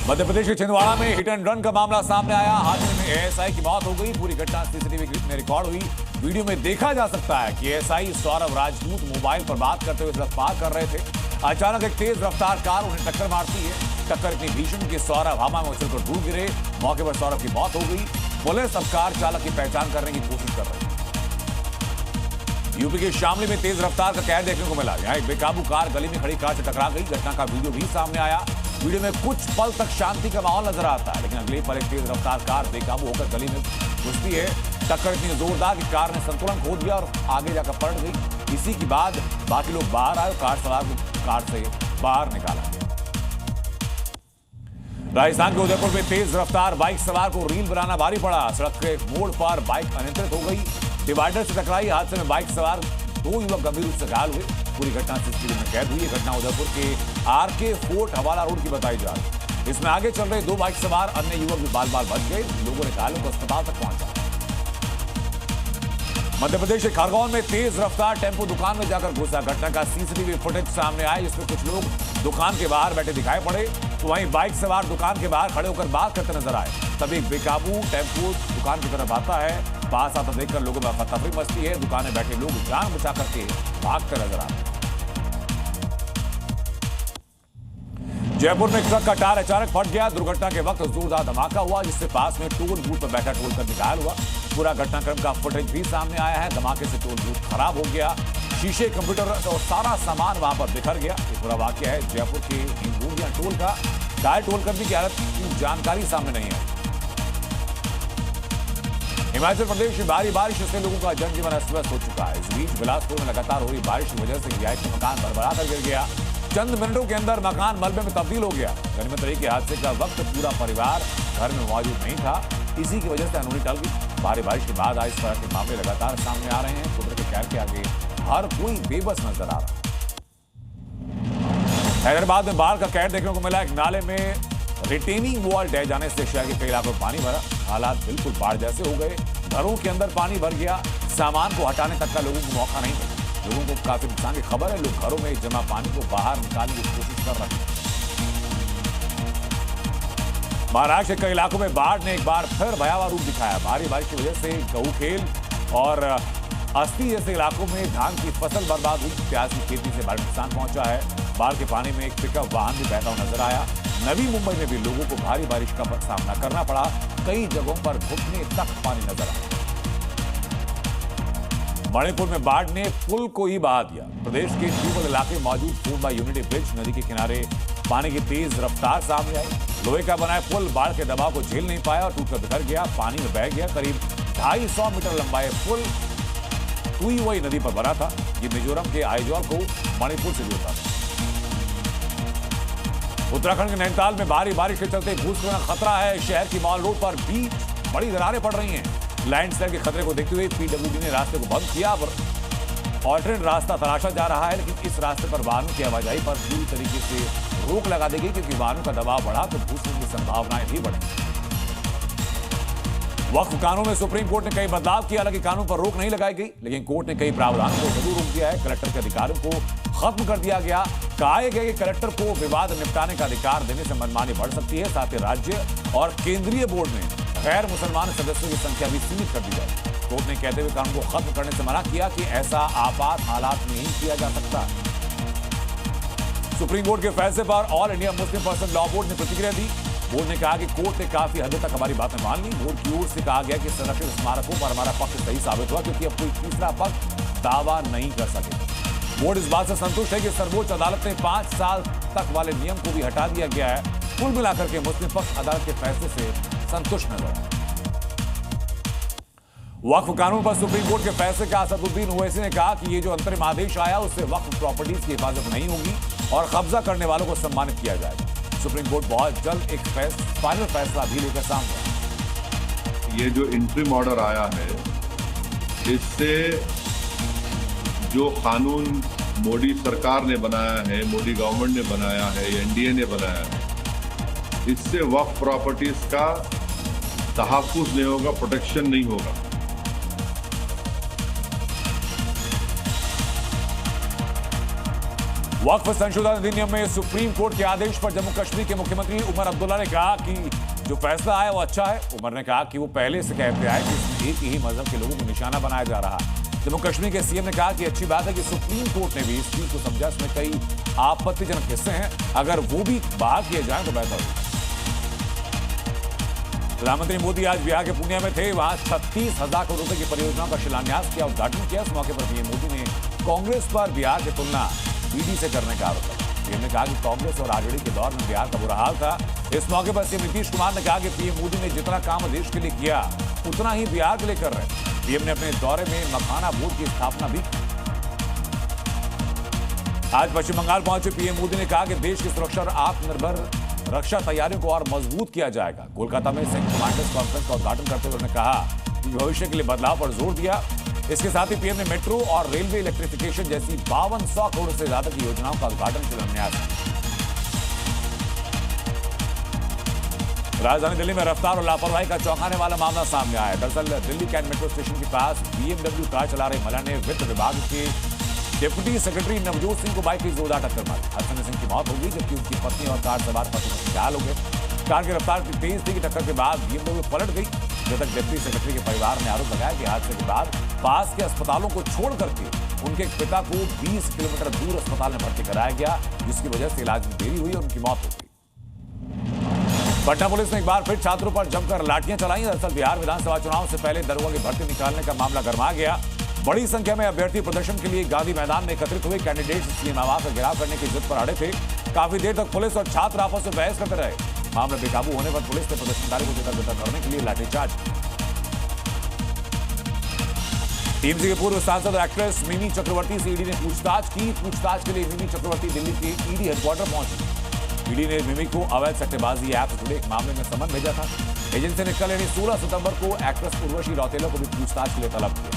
मध्य प्रदेश के छिंदवाड़ा में hit and run का मामला सामने आया। हादसे में एएसआई की मौत हो गई। पूरी घटना सीसीटीवी में रिकॉर्ड हुई। वीडियो में देखा जा सकता है कि एएसआई सौरभ राजपूत मोबाइल पर बात करते हुए सड़क पार कर रहे थे। अचानक एक तेज रफ्तार कार उन्हें टक्कर मारती है। टक्कर इतनी भीषण कि सौरभ हवा में उछलकर डूब गिरे। मौके पर सौरभ की मौत हो गई। पुलिस अब कार चालक की पहचान करने की कोशिश कर रही है। यूपी के शामली में तेज रफ्तार का कहर देखने को मिला। यहाँ एक बेकाबू कार गली में खड़ी कार से टकरा गई। घटना का वीडियो भी सामने आया। वीडियो में कुछ पल तक शांति का माहौल नजर आता है, लेकिन अगले पल एक तेज रफ्तार कार बेकाबू होकर गली में घुसती है। टक्कर इतनी जोरदार कि कार ने संतुलन खो दिया और आगे जाकर पलट गई। इसी के बाद बाकी लोग बाहर आए, कार सवार को कार से बाहर निकाला गया। राजस्थान के उदयपुर में तेज रफ्तार बाइक सवार को रील बनाना भारी पड़ा। सड़क के मोड़ पर बाइक अनियंत्रित हो गई, डिवाइडर से टकराई। हादसे में बाइक सवार 2 युवक गंभीर रूप से घायल हुए। पूरी घटना सीसीटीवी में कैद हुई। घटना उदयपुर के आरके फोर्ट हवाला रोड की बताई जा रही है। इसमें आगे चल रहे 2 बाइक सवार अन्य युवक भी बाल बाल बच गए। लोगों ने घायलों को अस्पताल तक पहुंचाया। मध्य प्रदेश के खरगोन में तेज रफ्तार टेम्पो दुकान में जाकर घुसा। घटना का सीसीटीवी फुटेज सामने आया, जिसमें कुछ लोग दुकान के बाहर बैठे दिखाई पड़े, तो वहीं बाइक सवार दुकान के बाहर खड़े होकर बात करते नजर आए। तभी एक बेकाबू टेम्पो दुकान की तरफ आता है। पास आता देखकर लोगों में अफरा-तफरी मचती है। दुकान में बैठे लोग जान बचा करके भागते नजर आते। जयपुर में ट्रक का टायर अचानक फट गया। दुर्घटना के वक्त जोरदार धमाका हुआ, जिससे पास में टोल बूथ पर बैठा टोल कर्मी घायल हुआ। पूरा घटनाक्रम का फुटेज भी सामने आया है। धमाके से टोल बूथ खराब हो गया। शीशे, कंप्यूटर और सारा सामान वहां पर बिखर गया। ये पूरा वाकया है जयपुर के हिंगूरिया टोल का। घायल टोल कर्मी की हालत की जानकारी सामने नहीं है। हिमाचल प्रदेश में भारी बारिश से लोगों का जनजीवन अस्त व्यस्त हो चुका है। इस बीच बिलासपुर में लगातार हो रही बारिश की वजह से रिहायशी मकान भरभरा कर गिर गया। चंद मिनटों के अंदर मकान मलबे में तब्दील हो गया। गनीमत रही के हादसे का वक्त पूरा परिवार घर में मौजूद नहीं था। इसी की वजह से अनहोनी टल गई। भारी बारिश के बाद आज इस तरह के मामले लगातार सामने आ रहे हैं। कुदरत के कहर के आगे हर कोई बेबस नजर आ रहा है। हैदराबाद में बाढ़ का कहर देखने को मिला। एक नाले में रिटेनिंग वॉल ढह जाने से शहर के कई इलाकों में पानी भरा। हालात बिल्कुल बाढ़ जैसे हो गए। घरों के अंदर पानी भर गया। सामान को हटाने तक का लोगों को मौका नहीं मिला। लोगों को काफी नुकसान की खबर है। लोग घरों में जमा पानी को बाहर निकालने की कोशिश कर रहे हैं। महाराष्ट्र के कई इलाकों में बाढ़ ने एक बार फिर भयावह रूप दिखाया। भारी बारिश की वजह से गऊखेल और अस्ती जैसे इलाकों में धान की फसल बर्बाद हुई। प्याज की खेती से भारी नुकसान पहुंचा है। बाढ़ के पानी में एक पिकअप वाहन भी बहता हुआ नजर आया। नवी मुंबई में भी लोगों को भारी बारिश का सामना करना पड़ा। कई जगहों पर घुटने तक पानी नजर आया। मणिपुर में बाढ़ ने पुल को ही बहा दिया। प्रदेश के ट्यूबल इलाके में मौजूद फूलबा यूनिटी ब्रिज नदी के किनारे पानी की तेज रफ्तार सामने आई। लोहे का बना पुल बाढ़ के दबाव को झेल नहीं पाया और टूटकर बिखर गया। पानी में बह गया। करीब 250 मीटर लंबा पुल तुईवई नदी पर बना था। ये मिजोरम के आइजॉल को मणिपुर से जोड़ता था। उत्तराखंड के नैनीताल में भारी बारिश के चलते भूस्खलन का खतरा है। शहर की मॉल रोड पर भी बड़ी दरारें पड़ रही हैं। लैंडस्लाइड के खतरे को देखते हुए पीडब्ल्यूडी ने रास्ते को बंद किया। ऑल्टरनेट रास्ता तलाशा जा रहा है, लेकिन इस रास्ते पर वाहनों की आवाजाही पर पूरी तरीके से रोक लगा दी गई, क्योंकि वाहनों का दबाव बढ़ा तो भूस्खलन की संभावनाएं भी बढ़ी। वक्फ कानून में सुप्रीम कोर्ट ने कई बदलाव किया। हालांकि कानून पर रोक नहीं लगाई गई, लेकिन कोर्ट ने कई प्रावधानों को जरूर रोक दिया है। कलेक्टर के अधिकारों को खत्म कर दिया गया। कहा गया कि कलेक्टर को विवाद निपटाने का अधिकार देने से मनमानी बढ़ सकती है। साथ ही राज्य और केंद्रीय बोर्ड में गैर मुसलमान सदस्यों की संख्या भी सीमित कर दी जाए। कोर्ट ने कहते हुए कानून को खत्म करने से मना किया कि ऐसा आपात हालात में नहीं किया जा सकता। सुप्रीम कोर्ट के फैसले पर all India Muslim person law board ने प्रतिक्रिया दी। बोर्ड ने कहा कि कोर्ट ने काफी हद तक हमारी बातें मान ली। बोर्ड की ओर से कहा गया कि संरक्षित स्मारकों पर हमारा पक्ष सही साबित हुआ, क्योंकि अब कोई तीसरा पक्ष दावा नहीं कर सके। बोर्ड इस बात से संतुष्ट है कि सर्वोच्च अदालत ने 5 साल तक वाले नियम को भी हटा दिया गया है। कुल मिलाकर के मुस्लिम पक्ष अदालत के फैसले से संतुष्ट नजर आया। वक्फ कानून पर सुप्रीम कोर्ट के फैसले का असदुद्दीन ओवैसी ने कहा कि ये जो अंतरिम आदेश आया उससे वक्फ प्रॉपर्टीज की हिफाजत नहीं होगी और कब्जा करने वालों को सम्मानित किया जाएगा। सुप्रीम कोर्ट बहुत जल्द एक फाइनल फैसला भी लेकर सामने आया। ये जो इंटरिम ऑर्डर आया है, इससे जो कानून मोदी सरकार ने बनाया है, मोदी गवर्नमेंट ने बनाया है, एनडीए ने बनाया है, इससे वक्फ प्रॉपर्टीज का तहफ्फुज़ नहीं होगा, प्रोटेक्शन नहीं होगा। वक्फ संशोधन अधिनियम में सुप्रीम कोर्ट के आदेश पर जम्मू कश्मीर के मुख्यमंत्री उमर अब्दुल्ला ने कहा कि जो फैसला आया वो अच्छा है। उमर ने कहा कि वो पहले से कहते आए कि इसमें एक ही मजहब के लोगों को निशाना बनाया जा रहा है। जम्मू कश्मीर के सीएम ने कहा कि अच्छी बात है कि सुप्रीम कोर्ट ने भी इस चीज को समझा। इसमें कई आपत्तिजनक हिस्से हैं, अगर वो भी बहाल किए जाए तो बेहतर होगा। प्रधानमंत्री मोदी आज बिहार के पूर्णिया में थे। वहां 36,000 करोड़ रुपए की परियोजनाओं का शिलान्यास किया, उद्घाटन किया। इस मौके पर पीएम मोदी ने कांग्रेस पर बिहार की तुलना ईडी से करने का आरोप लगाया। पीएम ने कहा कि कांग्रेस और आरजेडी के दौर में बिहार का बुरा हाल था। इस मौके पर सीएम नीतीश कुमार ने कहा कि पीएम मोदी ने जितना काम देश के लिए किया उतना ही बिहार के लिए कर रहे हैं। पीएम ने अपने दौरे में मखाना बोर्ड की स्थापना भी की। आज पश्चिम बंगाल पहुंचे पीएम मोदी ने कहा कि देश की सुरक्षा और आत्मनिर्भर रक्षा तैयारियों को और मजबूत किया जाएगा। कोलकाता में संयुक्त कमांडर्स कॉन्फ्रेंस का उद्घाटन करते हुए उन्होंने कहा कि भविष्य के लिए बदलाव पर जोर दिया। इसके साथ ही पीएम ने मेट्रो और रेलवे इलेक्ट्रिफिकेशन जैसी 5200 करोड़ से ज्यादा की योजनाओं का उद्घाटन शिलान्यास किया। राजधानी दिल्ली में रफ्तार और लापरवाही का चौंकाने वाला मामला सामने आया है। दरअसल दिल्ली कैंट मेट्रो स्टेशन के पास BMW कार चला रही महिला ने वित्त विभाग के डिप्टी सेक्रेटरी नवजोत सिंह को बाइक की जोरदार टक्कर मारी। हसन सिंह की मौत हो गई, जबकि उनकी पत्नी और कार सवार पति घायल हो गए। कार की रफ्तार तेज थी कि टक्कर के बाद BMW पलट गई। जब तक डिप्टी सेक्रेटरी के परिवार ने आरोप लगाया कि हादसे के बाद पास के अस्पतालों को छोड़ करके उनके पिता को 20 किलोमीटर दूर अस्पताल में भर्ती कराया गया, जिसकी वजह से इलाज में देरी हुई और उनकी मौत हो गई। पटना पुलिस ने एक बार फिर छात्रों पर जमकर लाठियां चलाई। दरअसल बिहार विधानसभा चुनाव से पहले दरोगा की भर्ती निकालने का मामला गर्मा गया। बड़ी संख्या में अभ्यर्थी प्रदर्शन के लिए गांधी मैदान में एकत्रित हुए। कैंडिडेट्स सीएम आवास का घेराव करने की जिद पर अड़े थे। काफी देर तक पुलिस और छात्र आपस में बहस करते रहे। मामला बेकाबू होने पर पुलिस ने प्रदर्शनकारी को जता करने के लिए लाठीचार्ज किया। टीएमसी के पूर्व सांसद और एक्ट्रेस मिमी चक्रवर्ती से ईडी ने पूछताछ की। पूछताछ के लिए मिमी चक्रवर्ती दिल्ली के ईडी हेडक्वार्टर पहुंची। ईडी ने मिमी को अवैध सट्टेबाजी ऐप से जुड़े एक मामले में समन भेजा था। एजेंसी ने कल यानी 16 सितंबर को एक्ट्रेस उर्वशी रौतेला को भी पूछताछ के लिए तलब किया।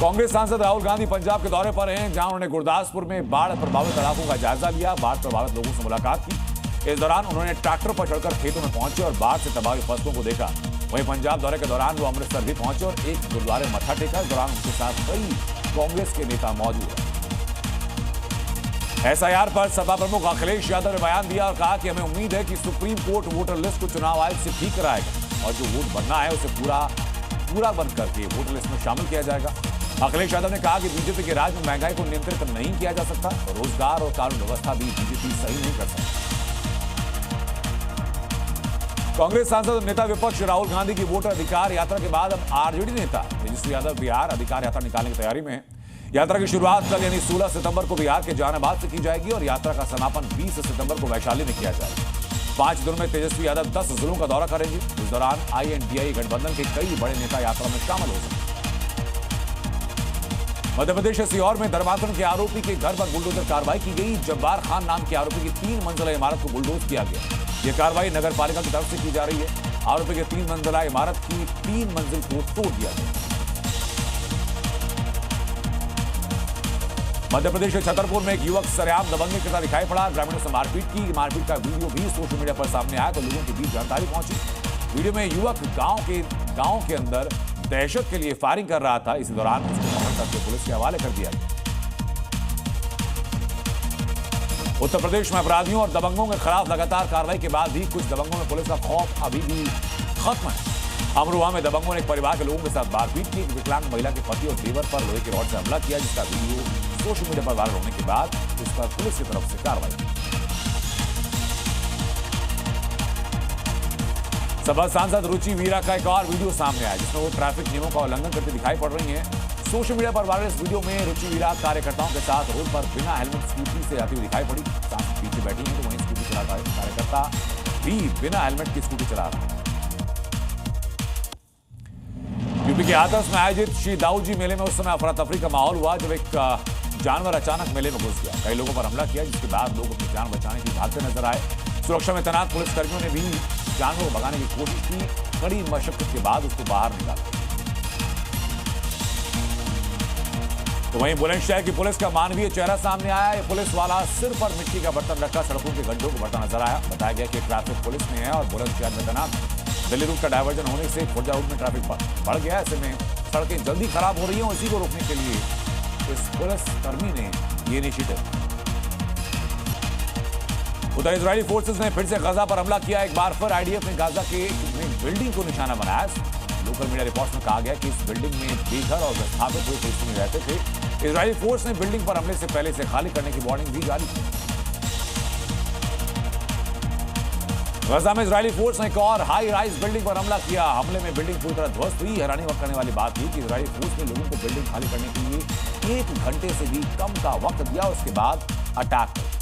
कांग्रेस सांसद राहुल गांधी पंजाब के दौरे पर हैं, जहां उन्होंने गुरदासपुर में बाढ़ प्रभावित इलाकों का जायजा लिया। बाढ़ प्रभावित लोगों से मुलाकात की। इस दौरान उन्होंने ट्रैक्टर पर चढ़कर खेतों में पहुंचे और बाढ़ से तबाह हुई फसलों को देखा। वहीं पंजाब दौरे के दौरान वो अमृतसर भी पहुंचे और एक गुरुद्वारे में मत्था टेका। इस दौरान उनके साथ कई कांग्रेस के नेता मौजूद रहे। एसआईआर पर सपा प्रमुख अखिलेश यादव ने बयान दिया और कहा कि हमें उम्मीद है कि सुप्रीम कोर्ट वोटर लिस्ट को चुनाव आयोग से ठीक कराएगा और जो वोट बनना है उसे पूरा बन करके वोटर लिस्ट में शामिल किया जाएगा। अखिलेश यादव ने कहा कि बीजेपी के राज में महंगाई को नियंत्रित नहीं किया जा सकता। रोजगार और कानून व्यवस्था भी बीजेपी सही नहीं कर सकती। कांग्रेस सांसद और नेता विपक्ष राहुल गांधी की वोटर अधिकार यात्रा के बाद अब आरजेडी नेता तेजस्वी यादव बिहार अधिकार यात्रा निकालने की तैयारी में है। यात्रा की शुरुआत कल यानी 16 सितंबर को बिहार के जहानाबाद से की जाएगी और यात्रा का समापन 20 सितंबर को वैशाली में किया जाएगा। 5 दिनों में तेजस्वी यादव 10 जिलों का दौरा करेंगे। इस दौरान INDI गठबंधन के कई बड़े नेता यात्रा में शामिल हो सकते हैं। मध्य प्रदेश के सीहोर में धर्मांतरण के आरोपी के घर पर बुलडोजर कार्रवाई की गई। जब्बार खान नाम के आरोपी की 3 मंजिला इमारत को बुलडोज किया गया। यह कार्रवाई नगर पालिका की तरफ से की जा रही है। आरोपी के 3 मंजिला इमारत की 3 मंजिल को तोड़ दिया गया। मध्य प्रदेश के छतरपुर में एक युवक सरेआम दबंगई करता दिखाई पड़ा। ग्रामीणों से मारपीट का वीडियो भी सोशल मीडिया पर सामने आया तो लोगों के बीच जानकारी पहुंची। वीडियो में युवक गांव के अंदर दहशत के लिए फायरिंग कर रहा था। इसी दौरान उसको पकड़ करके पुलिस के हवाले कर दिया गया। उत्तर प्रदेश में अपराधियों और दबंगों के खिलाफ लगातार कार्रवाई के बाद भी कुछ दबंगों में पुलिस का खौफ अभी भी खत्म है। अमरोहा में दबंगों ने एक परिवार के लोगों के साथ मारपीट की। एक विकलांग महिला के पति और देवर पर लोहे की रॉड से हमला किया, जिसका वीडियो सोशल मीडिया पर वायरल होने के बाद इस पर पुलिस की तरफ से कार्रवाई की। सपा सांसद रुचि वीरा का एक और वीडियो सामने आया, जिसमें वो ट्रैफिक नियमों का उल्लंघन करते दिखाई पड़ रही हैं। सोशल मीडिया पर वायरल इस वीडियो में रुचि वीरा कार्यकर्ताओं के साथ रोड पर बिना हेलमेट स्कूटी से आती हुई दिखाई पड़ी। सांसद पीछे बैठी हैं तो वहीं स्कूटी चलाता है कार्यकर्ता भी बिना हेलमेट की स्कूटी चला रहा है। यूपी के हाथरस में आयोजित श्री दाऊजी मेले में उस समय अफरा तफरी का माहौल हुआ जब एक जानवर अचानक मेले में घुस गया। कई लोगों पर हमला किया, जिसके बाद लोग अपनी जान बचाने की भागते नजर आए। सुरक्षा में तैनात पुलिसकर्मियों ने भी जानवर को भगाने की कोशिश की। कड़ी मशक्कत के बाद उसको बाहर निकाला। तो वहीं बुलंदशहर की पुलिस का मानवीय चेहरा सामने आया। ये पुलिस वाला सिर पर मिट्टी का बर्तन रखा सड़कों के गड्ढों को भरता नजर आया। बताया गया कि ट्रैफिक पुलिस में है और बुलंदशहर में तैनात। दिल्ली रूट का डायवर्जन होने से खुर्जा रूट में ट्रैफिक बढ़ गया। ऐसे में सड़कें जल्दी खराब हो रही हैं और इसी को रोकने के लिए इस पुलिसकर्मी ने ये इनिशिएटिव। उधर इजरायली फोर्सेस ने फिर से गजा पर हमला किया। एक बार फिर आईडीएफ ने गाजा के बिल्डिंग को निशाना बनाया। लोकल मीडिया रिपोर्ट्स में कहा गया कि इस बिल्डिंग में बेघर और विस्थापित हुए फिलिस्तीनी रहते थे। इजरायली फोर्स ने बिल्डिंग पर हमले से पहले से खाली करने की वार्निंग भी जारी की। गजा में इजरायली फोर्स ने एक और हाई राइज बिल्डिंग पर हमला किया। हमले में बिल्डिंग पूरी तरह ध्वस्त हुई। हैरानी करने वाली बात थी कि इजरायली फोर्स ने लोगों को बिल्डिंग खाली करने के लिए 1 घंटे से भी कम का वक्त दिया, उसके बाद अटैक किया।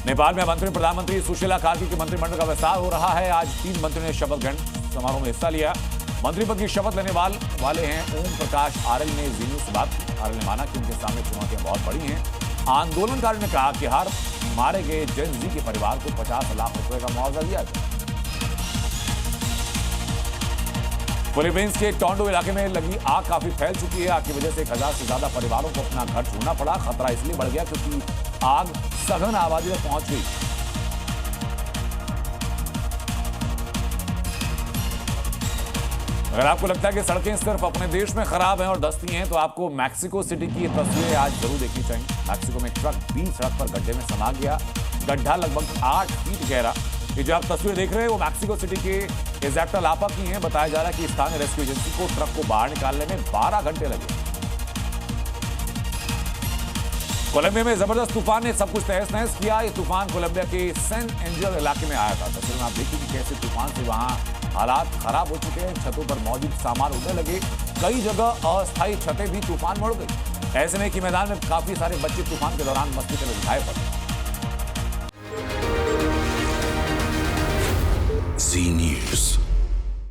नेपाल में मंत्री प्रधानमंत्री सुशीला कार्की के मंत्रिमंडल का विस्तार हो रहा है। आज 3 मंत्रियों ने शपथ ग्रहण समारोह में हिस्सा लिया। मंत्री पद की शपथ लेने वाले हैं ओम प्रकाश आर्यल ने जी न्यूज से बात की। आर्यल ने माना कि उनके सामने चुनौतियां बहुत बड़ी हैं। आंदोलनकारियों ने कहा कि हर मारे गए जेन जी के परिवार को 50 लाख रुपए का मुआवजा दिया जाए। फिलीपींस के टोंडो इलाके में लगी आग काफी फैल चुकी है। आग की वजह से 1000 से ज्यादा परिवारों को अपना घर छोड़ना पड़ा। खतरा इसलिए बढ़ गया क्योंकि आग सघन आबादी तक पहुंच गई। अगर आपको लगता है कि सड़कें सिर्फ अपने देश में खराब हैं और दस्ती हैं, तो आपको मैक्सिको सिटी की ये तस्वीरें आज जरूर देखनी चाहिए। मैक्सिको में एक ट्रक 20 सड़क पर गड्ढे में समा गया। गड्ढा लगभग 8 फीट गहरा। ये जो आप तस्वीर देख रहे हैं वो मैक्सिको सिटी के इज़ैक्टलापा की हैं। बताया जा रहा है कि स्थानीय रेस्क्यू एजेंसी को ट्रक को बाहर निकालने में 12 घंटे लगे। कोलंबिया में जबरदस्त तूफान ने सब कुछ तहस नहस किया। ये तूफान कोलंबिया के सैन एंजल इलाके में आया था। तस्वीर में आप देखिए कि कैसे तूफान से वहां हालात खराब हो चुके हैं। छतों पर मौजूद सामान उड़ने लगे। कई जगह अस्थायी छतें भी तूफान में उड़ गई। ऐसे में कि मैदान में काफी सारे बच्चे तूफान के दौरान मस्ती करते दिखाई पड़े।